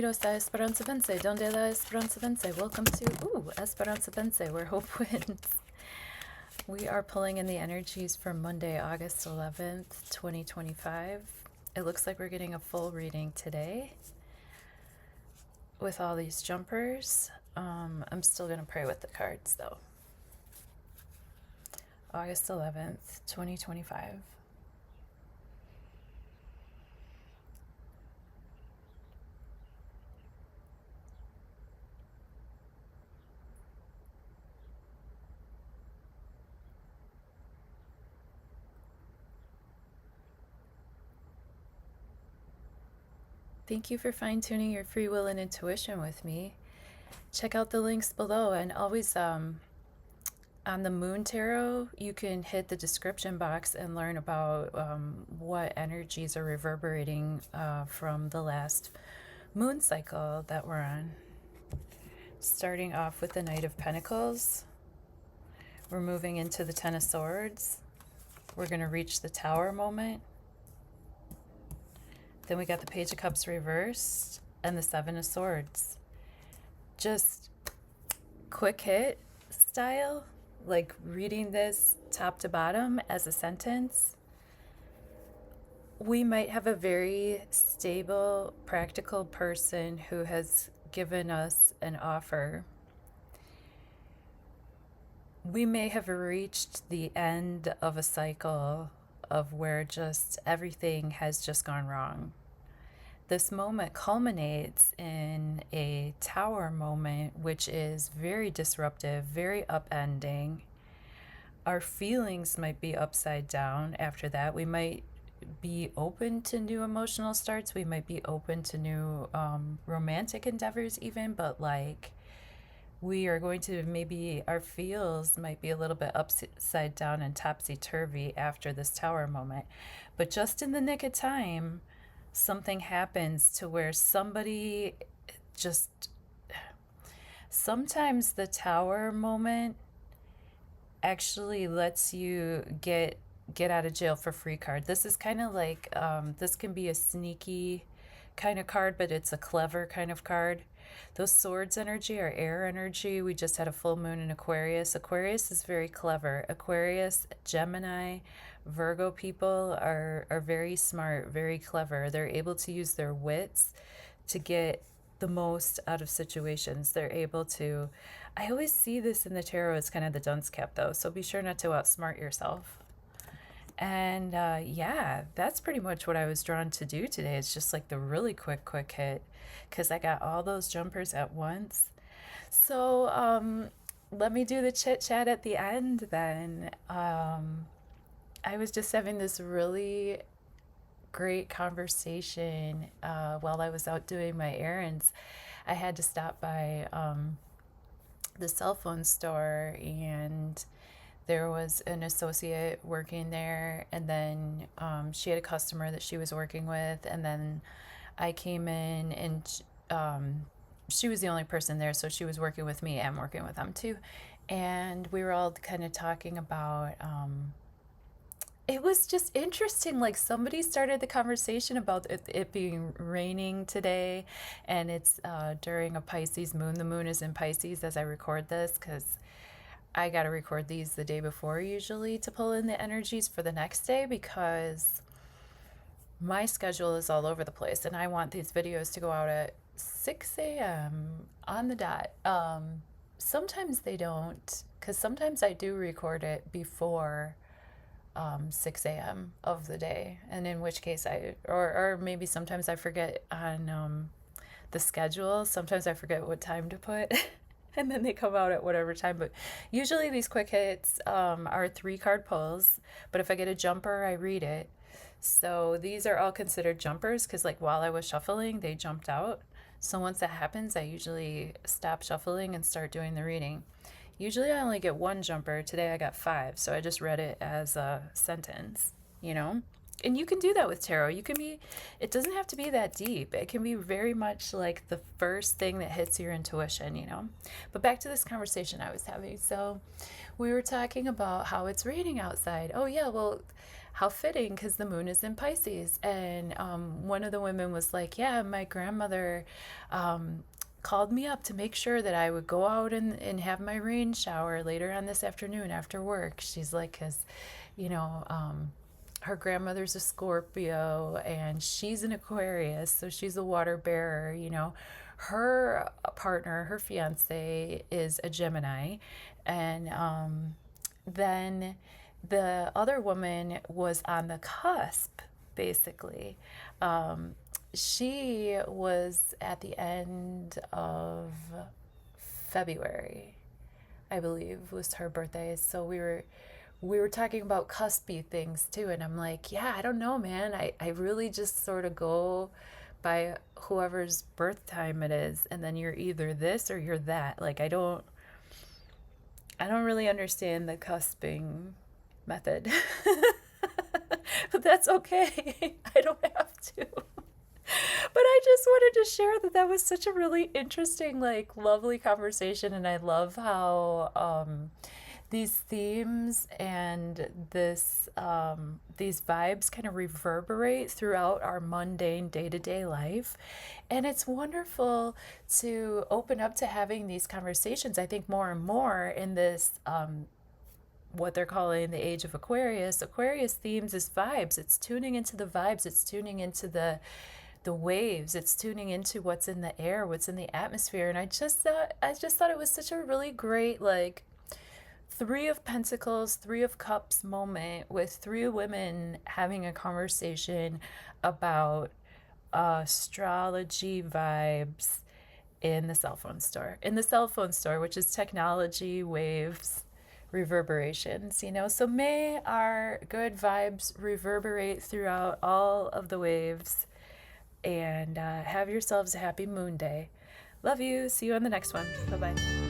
Bienvenidos a Esperanza Vence. Donde la Esperanza Vence? Welcome to Esperanza Vence, where hope wins. We are pulling in the energies for Monday, August 11th, 2025. It looks like we're getting a full reading today with all these jumpers. I'm still going to pray with the cards though. August 11th, 2025. Thank you for fine-tuning your free will and intuition with me. Check out the links below, and always on the Moon Tarot, you can hit the description box and learn about what energies are reverberating from the last moon cycle that we're on. Starting off with the Knight of Pentacles, we're moving into the Ten of Swords. We're going to reach the Tower moment. Then we got the Page of Cups reversed and the Seven of Swords. Just quick hit style, like reading this top to bottom as a sentence. We might have a very stable, practical person who has given us an offer. We may have reached the end of a cycle of where just everything has just gone wrong. This moment culminates in a Tower moment, which is very disruptive, very upending. Our feelings might be upside down after that. We might be open to new emotional starts. We might be open to new romantic endeavors even, but like we are going to, maybe our feels might be a little bit upside down and topsy-turvy after this Tower moment. But just in the nick of time, something happens to where somebody just, sometimes the Tower moment actually lets you get out of jail for free card. This is kind of like, this can be a sneaky kind of card, but it's a clever kind of card. Those swords energy are air energy. We just had a full moon in Aquarius. Aquarius is very clever. Aquarius, Gemini, Virgo people are very smart, very clever. They're able to use their wits to get the most out of situations. They're able to, I always see this in the tarot as kind of the dunce cap though, so be sure not to outsmart yourself. And yeah, that's pretty much what I was drawn to do today. It's just like the really quick hit, because I got all those jumpers at once. So let me do the chit chat at the end then. I was just having this really great conversation while I was out doing my errands. I had to stop by the cell phone store, and there was an associate working there, and then she had a customer that she was working with, and then I came in, and she was the only person there, so she was working with me and working with them too. And we were all kind of talking about, it was just interesting, like somebody started the conversation about it being raining today, and it's during a Pisces moon. The moon is in Pisces as I record this, because I got to record these the day before usually to pull in the energies for the next day, because my schedule is all over the place and I want these videos to go out at 6 a.m. on the dot. Sometimes they don't, because sometimes I do record it before 6 a.m. of the day, and in which case or maybe sometimes I forget on the schedule. Sometimes I forget what time to put. And then they come out at whatever time. But usually these quick hits are 3-card pulls. But if I get a jumper, I read it. So these are all considered jumpers, because like while I was shuffling, they jumped out. So once that happens, I usually stop shuffling and start doing the reading. Usually I only get 1 jumper. Today I got 5. So I just read it as a sentence, you know. And you can do that with tarot. You can be, it doesn't have to be that deep. It can be very much like the first thing that hits your intuition, you know? But back to this conversation I was having. So we were talking about how it's raining outside. Oh, yeah, well, how fitting because the moon is in Pisces. And one of the women was like, yeah, my grandmother called me up to make sure that I would go out and have my rain shower later on this afternoon after work. She's like, because, you know, her grandmother's a Scorpio and she's an Aquarius, so she's a water bearer, you know. Her partner, her fiance, is a Gemini. And then the other woman was on the cusp, basically. She was at the end of February, I believe, was her birthday. So we were talking about cuspy things too, and I'm like, yeah, I don't know, man. I really just sort of go by whoever's birth time it is, and then you're either this or you're that. Like I don't really understand the cusping method. But that's okay. I don't have to. But I just wanted to share that that was such a really interesting, like, lovely conversation, and I love how these themes and these vibes kind of reverberate throughout our mundane day-to-day life. And it's wonderful to open up to having these conversations. I think more and more in this what they're calling the age of Aquarius. Aquarius themes is vibes. It's tuning into the vibes. It's tuning into the waves. It's tuning into what's in the air, what's in the atmosphere. And I just thought it was such a really great, like, Three of Pentacles, Three of Cups moment with three women having a conversation about astrology vibes in the cell phone store. In the cell phone store, which is technology, waves, reverberations, you know. So may our good vibes reverberate throughout all of the waves, and have yourselves a happy moon day. Love you. See you on the next one. Bye-bye.